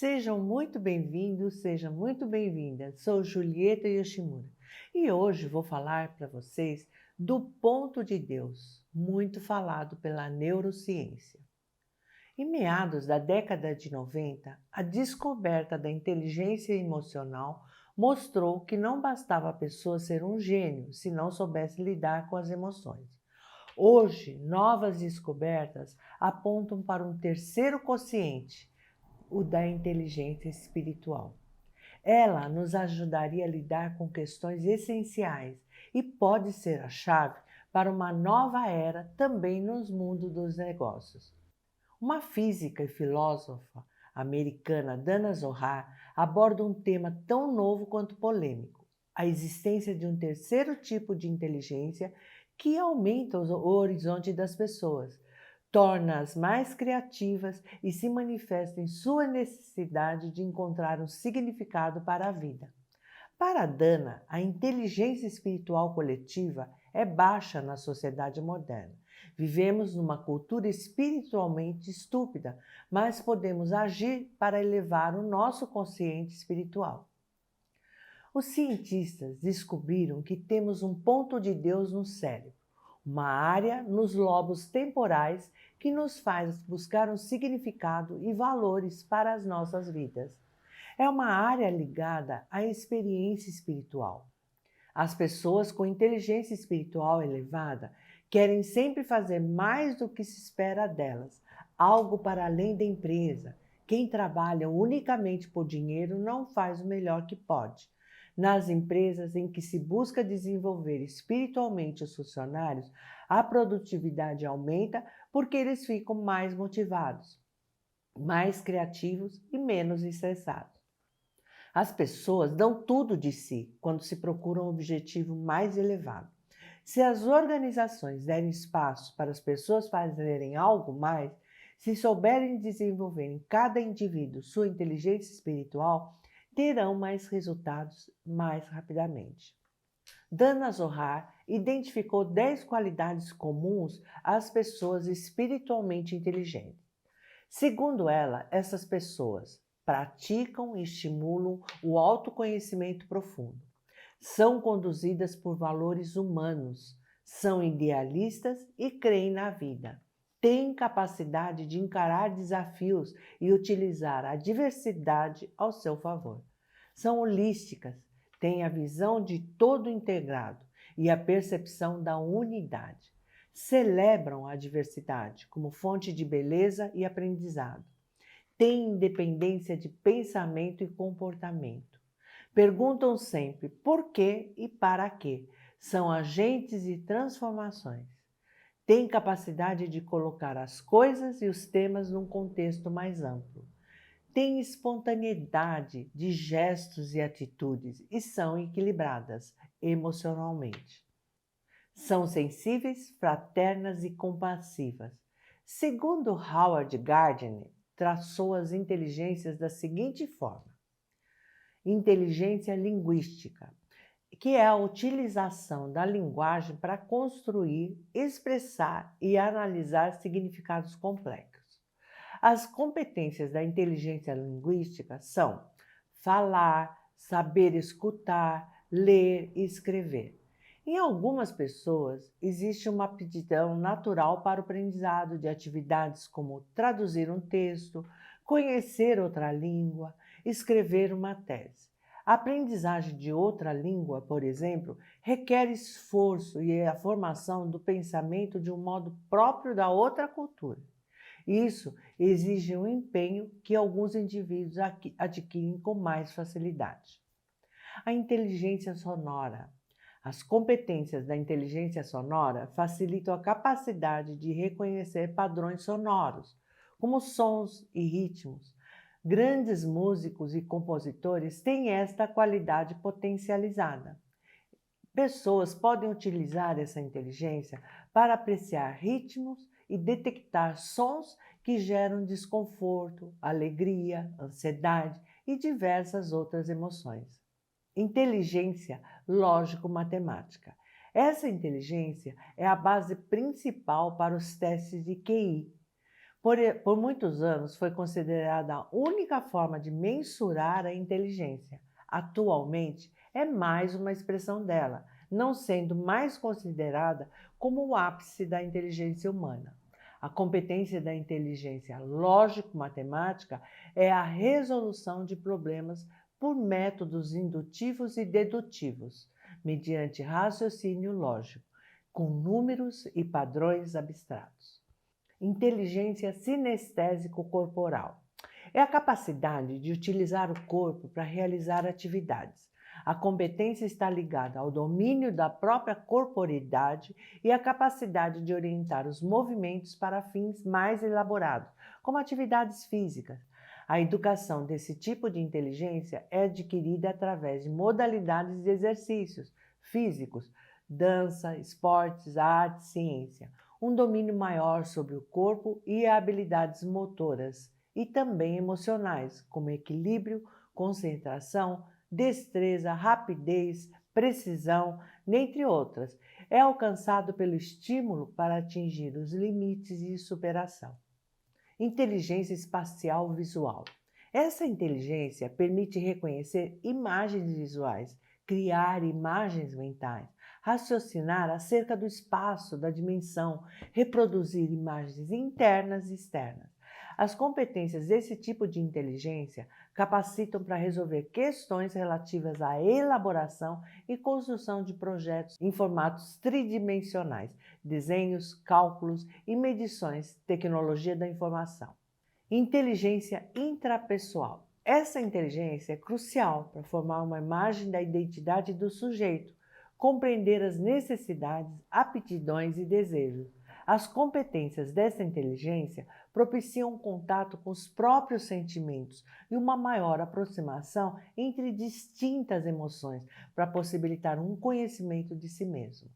Sejam muito bem-vindos, seja muito bem-vinda. Sou Julieta Yoshimura e hoje vou falar para vocês do ponto de Deus, muito falado pela neurociência. Em meados da década de 90, a descoberta da inteligência emocional mostrou que não bastava a pessoa ser um gênio se não soubesse lidar com as emoções. Hoje, novas descobertas apontam para um terceiro quociente, o da inteligência espiritual. Ela nos ajudaria a lidar com questões essenciais e pode ser a chave para uma nova era também nos mundos dos negócios. Uma física e filósofa americana, Dana Zohar, aborda um tema tão novo quanto polêmico: a existência de um terceiro tipo de inteligência que aumenta o horizonte das pessoas, torna-as mais criativas e se manifesta em sua necessidade de encontrar um significado para a vida. Para Dana, a inteligência espiritual coletiva é baixa na sociedade moderna. Vivemos numa cultura espiritualmente estúpida, mas podemos agir para elevar o nosso consciente espiritual. Os cientistas descobriram que temos um ponto de Deus no cérebro, uma área nos lobos temporais que nos faz buscar um significado e valores para as nossas vidas. É uma área ligada à experiência espiritual. As pessoas com inteligência espiritual elevada querem sempre fazer mais do que se espera delas, algo para além da empresa. Quem trabalha unicamente por dinheiro não faz o melhor que pode. Nas empresas em que se busca desenvolver espiritualmente os funcionários, a produtividade aumenta porque eles ficam mais motivados, mais criativos e menos estressados. As pessoas dão tudo de si quando se procura um objetivo mais elevado. Se as organizações derem espaço para as pessoas fazerem algo mais, se souberem desenvolver em cada indivíduo sua inteligência espiritual, terão mais resultados mais rapidamente. Dana Zohar identificou 10 qualidades comuns às pessoas espiritualmente inteligentes. Segundo ela, essas pessoas praticam e estimulam o autoconhecimento profundo. São conduzidas por valores humanos, são idealistas e creem na vida. Têm capacidade de encarar desafios e utilizar a diversidade ao seu favor. São holísticas, têm a visão de todo integrado e a percepção da unidade. Celebram a diversidade como fonte de beleza e aprendizado. Têm independência de pensamento e comportamento. Perguntam sempre por quê e para quê. São agentes de transformações. Têm capacidade de colocar as coisas e os temas num contexto mais amplo. Têm espontaneidade de gestos e atitudes e são equilibradas emocionalmente. São sensíveis, fraternas e compassivas. Segundo Howard Gardner, traçou as inteligências da seguinte forma: inteligência linguística, que é a utilização da linguagem para construir, expressar e analisar significados complexos. As competências da inteligência linguística são falar, saber escutar, ler e escrever. Em algumas pessoas, existe uma aptidão natural para o aprendizado de atividades como traduzir um texto, conhecer outra língua, escrever uma tese. A aprendizagem de outra língua, por exemplo, requer esforço e a formação do pensamento de um modo próprio da outra cultura. Isso exige um empenho que alguns indivíduos adquirem com mais facilidade. A inteligência sonora. As competências da inteligência sonora facilitam a capacidade de reconhecer padrões sonoros, como sons e ritmos. Grandes músicos e compositores têm esta qualidade potencializada. Pessoas podem utilizar essa inteligência para apreciar ritmos e detectar sons que geram desconforto, alegria, ansiedade e diversas outras emoções. Inteligência lógico-matemática. Essa inteligência é a base principal para os testes de QI. Por muitos anos foi considerada a única forma de mensurar a inteligência. Atualmente é mais uma expressão dela, não sendo mais considerada como o ápice da inteligência humana. A competência da inteligência lógico-matemática é a resolução de problemas por métodos indutivos e dedutivos, mediante raciocínio lógico, com números e padrões abstratos. Inteligência sinestésico-corporal é a capacidade de utilizar o corpo para realizar atividades. A competência está ligada ao domínio da própria corporeidade e à capacidade de orientar os movimentos para fins mais elaborados, como atividades físicas. A educação desse tipo de inteligência é adquirida através de modalidades de exercícios físicos, dança, esportes, arte, ciência, um domínio maior sobre o corpo e habilidades motoras e também emocionais, como equilíbrio, concentração, destreza, rapidez, precisão, dentre outras. É alcançado pelo estímulo para atingir os limites de superação. Inteligência espacial visual. Essa inteligência permite reconhecer imagens visuais, criar imagens mentais, raciocinar acerca do espaço, da dimensão, reproduzir imagens internas e externas. As competências desse tipo de inteligência capacitam para resolver questões relativas à elaboração e construção de projetos em formatos tridimensionais, desenhos, cálculos e medições, tecnologia da informação. Inteligência intrapessoal. Essa inteligência é crucial para formar uma imagem da identidade do sujeito, compreender as necessidades, aptidões e desejos. As competências dessa inteligência propiciam um contato com os próprios sentimentos e uma maior aproximação entre distintas emoções para possibilitar um conhecimento de si mesmo.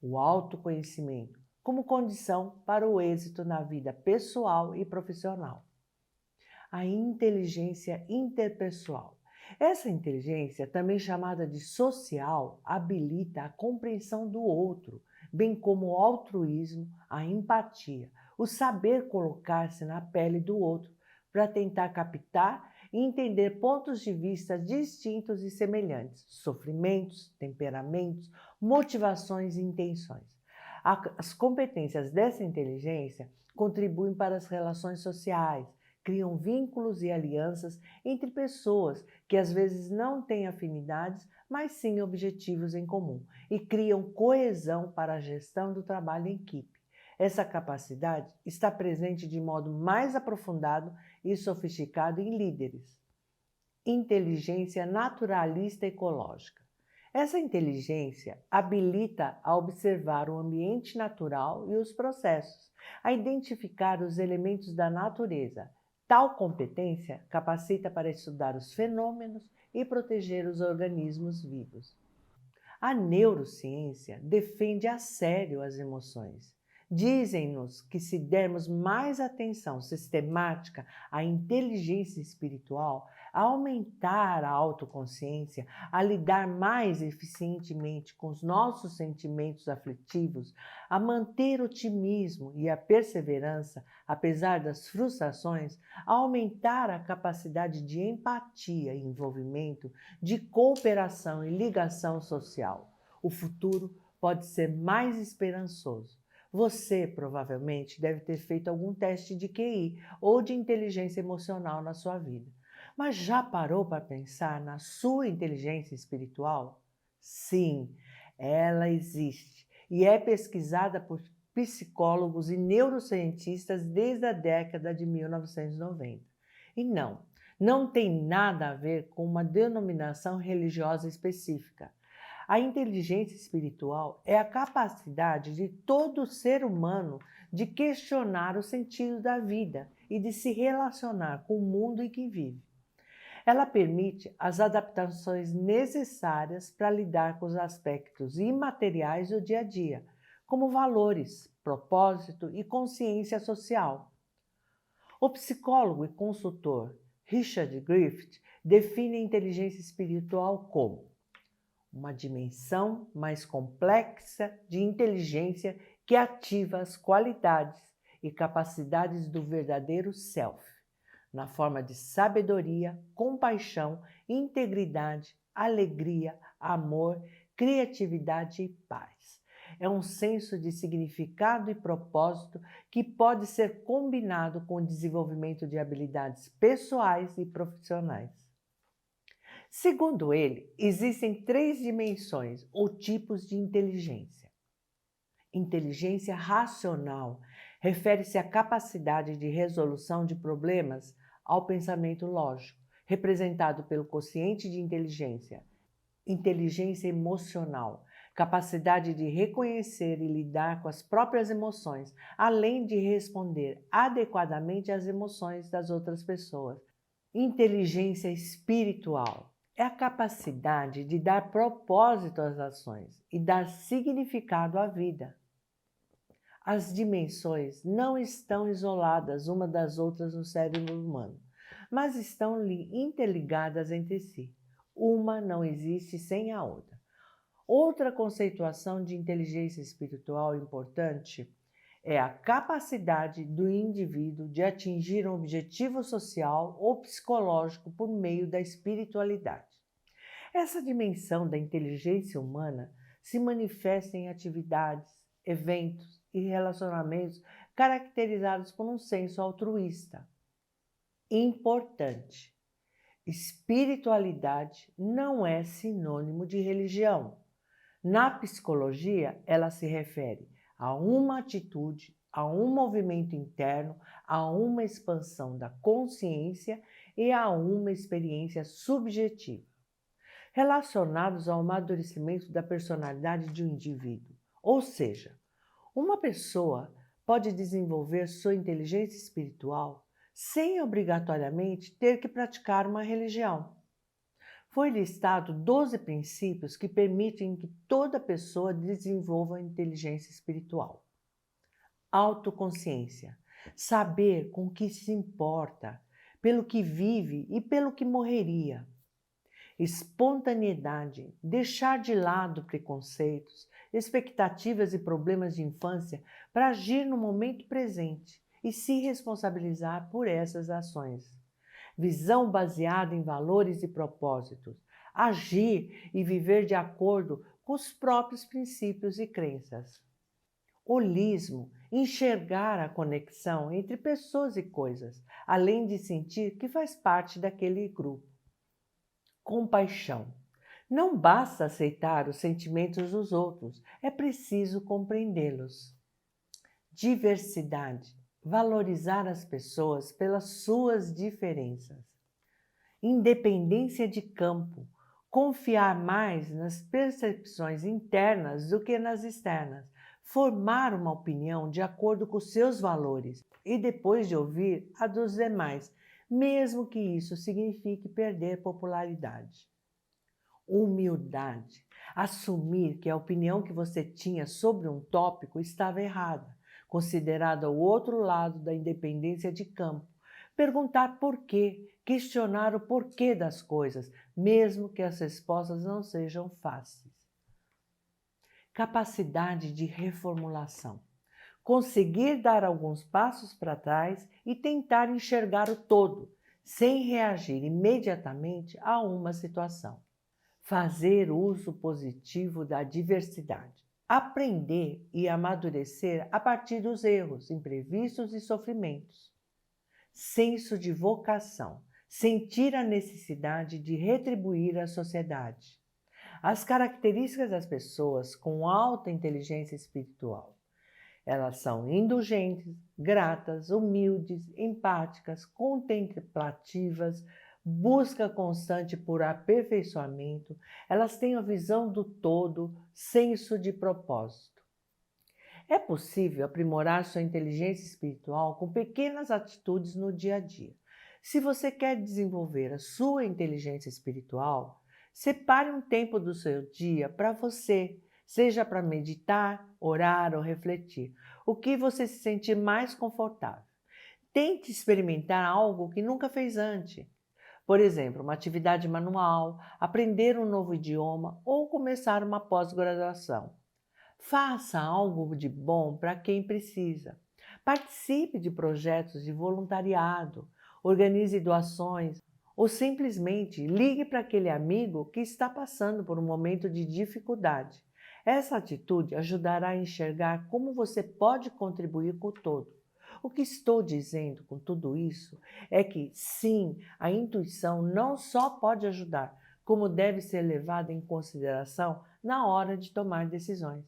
O autoconhecimento como condição para o êxito na vida pessoal e profissional. A inteligência interpessoal. Essa inteligência, também chamada de social, habilita a compreensão do outro, bem como o altruísmo, a empatia, o saber colocar-se na pele do outro para tentar captar e entender pontos de vista distintos e semelhantes, sofrimentos, temperamentos, motivações e intenções. As competências dessa inteligência contribuem para as relações sociais, criam vínculos e alianças entre pessoas que às vezes não têm afinidades, mas sim objetivos em comum, e criam coesão para a gestão do trabalho em equipe. Essa capacidade está presente de modo mais aprofundado e sofisticado em líderes. Inteligência naturalista ecológica. Essa inteligência habilita a observar o ambiente natural e os processos, a identificar os elementos da natureza. Tal competência capacita para estudar os fenômenos e proteger os organismos vivos. A neurociência defende a sério as emoções. Dizem-nos que se dermos mais atenção sistemática à inteligência espiritual, a aumentar a autoconsciência, a lidar mais eficientemente com os nossos sentimentos aflitivos, a manter o otimismo e a perseverança, apesar das frustrações, a aumentar a capacidade de empatia e envolvimento, de cooperação e ligação social. O futuro pode ser mais esperançoso. Você provavelmente deve ter feito algum teste de QI ou de inteligência emocional na sua vida. Mas já parou para pensar na sua inteligência espiritual? Sim, ela existe e é pesquisada por psicólogos e neurocientistas desde a década de 1990. E não tem nada a ver com uma denominação religiosa específica. A inteligência espiritual é a capacidade de todo ser humano de questionar o sentido da vida e de se relacionar com o mundo em que vive. Ela permite as adaptações necessárias para lidar com os aspectos imateriais do dia a dia, como valores, propósito e consciência social. O psicólogo e consultor Richard Griffith define a inteligência espiritual como uma dimensão mais complexa de inteligência que ativa as qualidades e capacidades do verdadeiro self, na forma de sabedoria, compaixão, integridade, alegria, amor, criatividade e paz. É um senso de significado e propósito que pode ser combinado com o desenvolvimento de habilidades pessoais e profissionais. Segundo ele, existem 3 dimensões ou tipos de inteligência. Inteligência racional refere-se à capacidade de resolução de problemas ao pensamento lógico, representado pelo quociente de inteligência. Inteligência emocional, capacidade de reconhecer e lidar com as próprias emoções, além de responder adequadamente às emoções das outras pessoas. Inteligência espiritual é a capacidade de dar propósito às ações e dar significado à vida. As dimensões não estão isoladas uma das outras no cérebro humano, mas estão interligadas entre si. Uma não existe sem a outra. Outra conceituação de inteligência espiritual importante é a capacidade do indivíduo de atingir um objetivo social ou psicológico por meio da espiritualidade. Essa dimensão da inteligência humana se manifesta em atividades, eventos e relacionamentos caracterizados por um senso altruísta. Importante: espiritualidade não é sinônimo de religião. Na psicologia, ela se refere a uma atitude, a um movimento interno, a uma expansão da consciência e a uma experiência subjetiva, relacionados ao amadurecimento da personalidade de um indivíduo. Ou seja, uma pessoa pode desenvolver sua inteligência espiritual sem obrigatoriamente ter que praticar uma religião. Foi listado 12 princípios que permitem que toda pessoa desenvolva a inteligência espiritual. Autoconsciência, saber com o que se importa, pelo que vive e pelo que morreria. Espontaneidade, deixar de lado preconceitos, expectativas e problemas de infância para agir no momento presente e se responsabilizar por essas ações. Visão baseada em valores e propósitos, agir e viver de acordo com os próprios princípios e crenças. Holismo, enxergar a conexão entre pessoas e coisas, além de sentir que faz parte daquele grupo. Compaixão. Não basta aceitar os sentimentos dos outros, é preciso compreendê-los. Diversidade. Valorizar as pessoas pelas suas diferenças. Independência de campo. Confiar mais nas percepções internas do que nas externas. Formar uma opinião de acordo com seus valores e depois de ouvir a dos demais, mesmo que isso signifique perder popularidade. Humildade. Assumir que a opinião que você tinha sobre um tópico estava errada, considerada o outro lado da independência de campo. Perguntar por quê, questionar o porquê das coisas, mesmo que as respostas não sejam fáceis. Capacidade de reformulação. Conseguir dar alguns passos para trás e tentar enxergar o todo, sem reagir imediatamente a uma situação. Fazer uso positivo da diversidade. Aprender e amadurecer a partir dos erros, imprevistos e sofrimentos. Senso de vocação. Sentir a necessidade de retribuir à sociedade. As características das pessoas com alta inteligência espiritual. Elas são indulgentes, gratas, humildes, empáticas, contemplativas, busca constante por aperfeiçoamento, elas têm a visão do todo, senso de propósito. É possível aprimorar sua inteligência espiritual com pequenas atitudes no dia a dia. Se você quer desenvolver a sua inteligência espiritual, separe um tempo do seu dia para você, seja para meditar, orar ou refletir, o que você se sentir mais confortável. Tente experimentar algo que nunca fez antes. Por exemplo, uma atividade manual, aprender um novo idioma ou começar uma pós-graduação. Faça algo de bom para quem precisa, Participe de projetos de voluntariado, organize doações ou simplesmente ligue para aquele amigo que está passando por um momento de dificuldade. Essa atitude ajudará a enxergar como você pode contribuir com o todo. O que estou dizendo com tudo isso é que, sim, a intuição não só pode ajudar, como deve ser levada em consideração na hora de tomar decisões.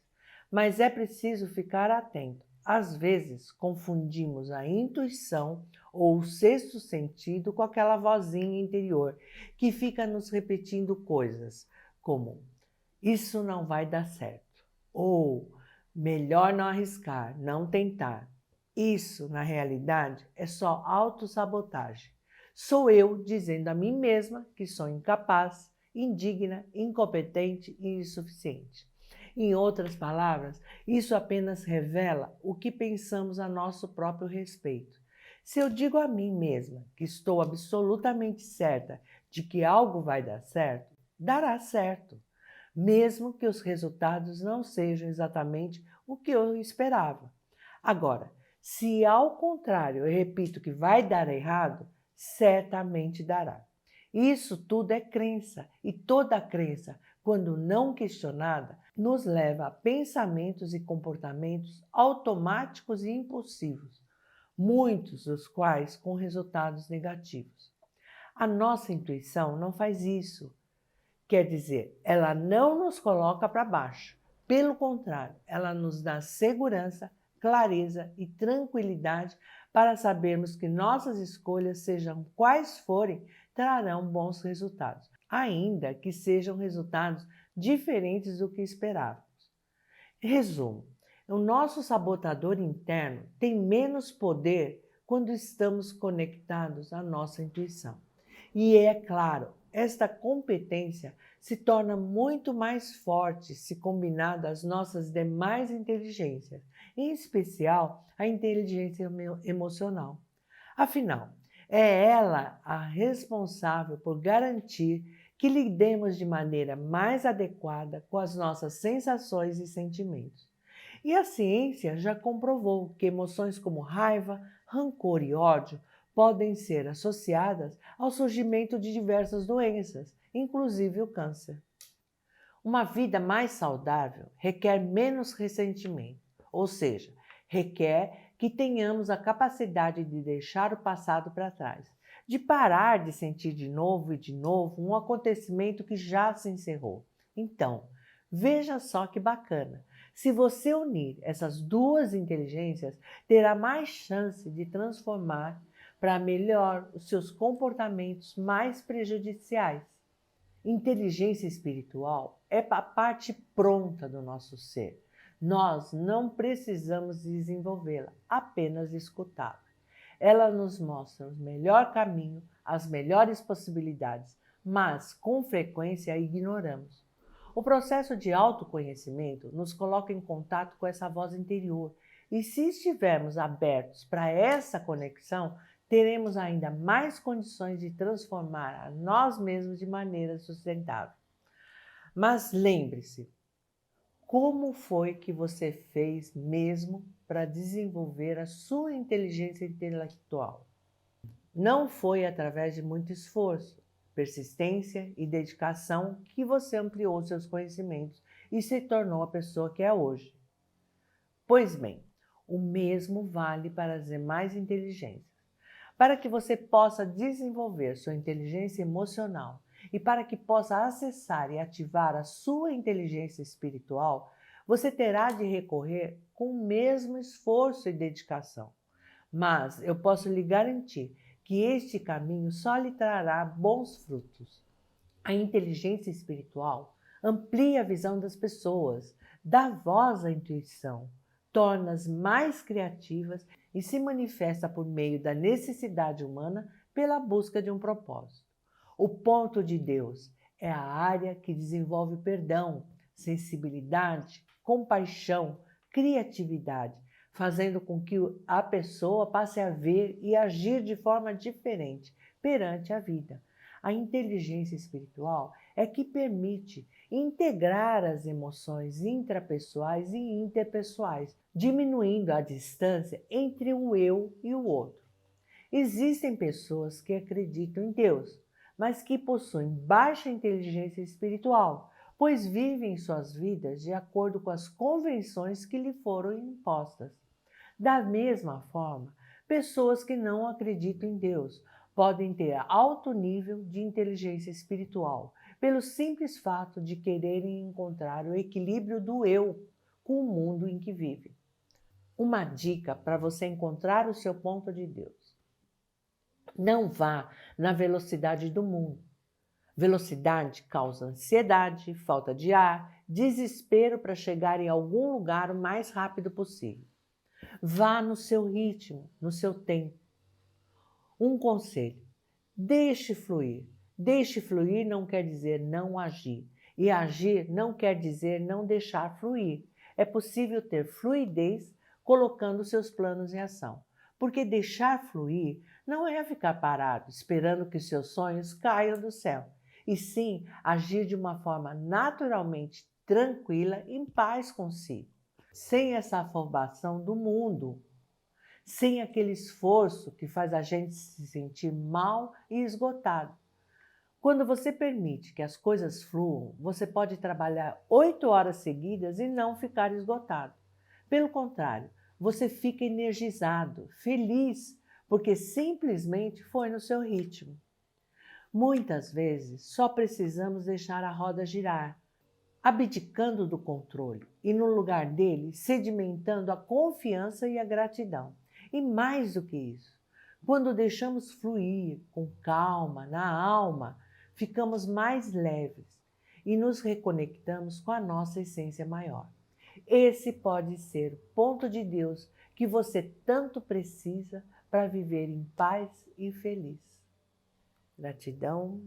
Mas é preciso ficar atento. Às vezes, confundimos a intuição ou o sexto sentido com aquela vozinha interior que fica nos repetindo coisas como: isso não vai dar certo, ou melhor não arriscar, não tentar. Isso, na realidade, é só autossabotagem. Sou eu dizendo a mim mesma que sou incapaz, indigna, incompetente e insuficiente. Em outras palavras, isso apenas revela o que pensamos a nosso próprio respeito. Se eu digo a mim mesma que estou absolutamente certa de que algo vai dar certo, dará certo, mesmo que os resultados não sejam exatamente o que eu esperava. Agora, se ao contrário eu repito que vai dar errado, certamente dará. Isso tudo é crença, e toda crença, quando não questionada, nos leva a pensamentos e comportamentos automáticos e impulsivos, muitos dos quais com resultados negativos. A nossa intuição não faz isso. Quer dizer, ela não nos coloca para baixo. Pelo contrário, ela nos dá segurança, clareza e tranquilidade para sabermos que nossas escolhas, sejam quais forem, trarão bons resultados, ainda que sejam resultados diferentes do que esperávamos. Resumo: o nosso sabotador interno tem menos poder quando estamos conectados à nossa intuição. E é claro, esta competência se torna muito mais forte se combinada às nossas demais inteligências, em especial a inteligência emocional. Afinal, é ela a responsável por garantir que lidemos de maneira mais adequada com as nossas sensações e sentimentos. E a ciência já comprovou que emoções como raiva, rancor e ódio podem ser associadas ao surgimento de diversas doenças, inclusive o câncer. Uma vida mais saudável requer menos ressentimento, ou seja, requer que tenhamos a capacidade de deixar o passado para trás, de parar de sentir de novo e de novo um acontecimento que já se encerrou. Então, veja só que bacana. Se você unir essas duas inteligências, terá mais chance de transformar para melhor os seus comportamentos mais prejudiciais. Inteligência espiritual é a parte pronta do nosso ser. Nós não precisamos desenvolvê-la, apenas escutá-la. Ela nos mostra o melhor caminho, as melhores possibilidades, mas com frequência a ignoramos. O processo de autoconhecimento nos coloca em contato com essa voz interior, e se estivermos abertos para essa conexão, teremos ainda mais condições de transformar a nós mesmos de maneira sustentável. Mas lembre-se, como foi que você fez mesmo para desenvolver a sua inteligência intelectual? Não foi através de muito esforço, persistência e dedicação que você ampliou seus conhecimentos e se tornou a pessoa que é hoje. Pois bem, o mesmo vale para as demais inteligências. Para que você possa desenvolver sua inteligência emocional e para que possa acessar e ativar a sua inteligência espiritual, você terá de recorrer com o mesmo esforço e dedicação. Mas eu posso lhe garantir que este caminho só lhe trará bons frutos. A inteligência espiritual amplia a visão das pessoas, dá voz à intuição, torna-as mais criativas e se manifesta por meio da necessidade humana pela busca de um propósito. O ponto de Deus é a área que desenvolve perdão, sensibilidade, compaixão, criatividade, fazendo com que a pessoa passe a ver e agir de forma diferente perante a vida. A inteligência espiritual é que permite integrar as emoções intrapessoais e interpessoais, diminuindo a distância entre o eu e o outro. Existem pessoas que acreditam em Deus, mas que possuem baixa inteligência espiritual, pois vivem suas vidas de acordo com as convenções que lhe foram impostas. Da mesma forma, pessoas que não acreditam em Deus podem ter alto nível de inteligência espiritual, pelo simples fato de quererem encontrar o equilíbrio do eu com o mundo em que vivem. Uma dica para você encontrar o seu ponto de Deus. Não vá na velocidade do mundo. Velocidade causa ansiedade, falta de ar, desespero para chegar em algum lugar o mais rápido possível. Vá no seu ritmo, no seu tempo. Um conselho: deixe fluir. Deixe fluir não quer dizer não agir. E agir não quer dizer não deixar fluir. É possível ter fluidez colocando seus planos em ação. Porque deixar fluir não é ficar parado, esperando que seus sonhos caiam do céu. E sim agir de uma forma naturalmente tranquila, em paz consigo. Sem essa afobação do mundo, sem aquele esforço que faz a gente se sentir mal e esgotado. Quando você permite que as coisas fluam, você pode trabalhar 8 horas seguidas e não ficar esgotado. Pelo contrário, você fica energizado, feliz, porque simplesmente foi no seu ritmo. Muitas vezes só precisamos deixar a roda girar, abdicando do controle e, no lugar dele, sedimentando a confiança e a gratidão. E mais do que isso, quando deixamos fluir com calma na alma, ficamos mais leves e nos reconectamos com a nossa essência maior. Esse pode ser o ponto de Deus que você tanto precisa para viver em paz e feliz. Gratidão.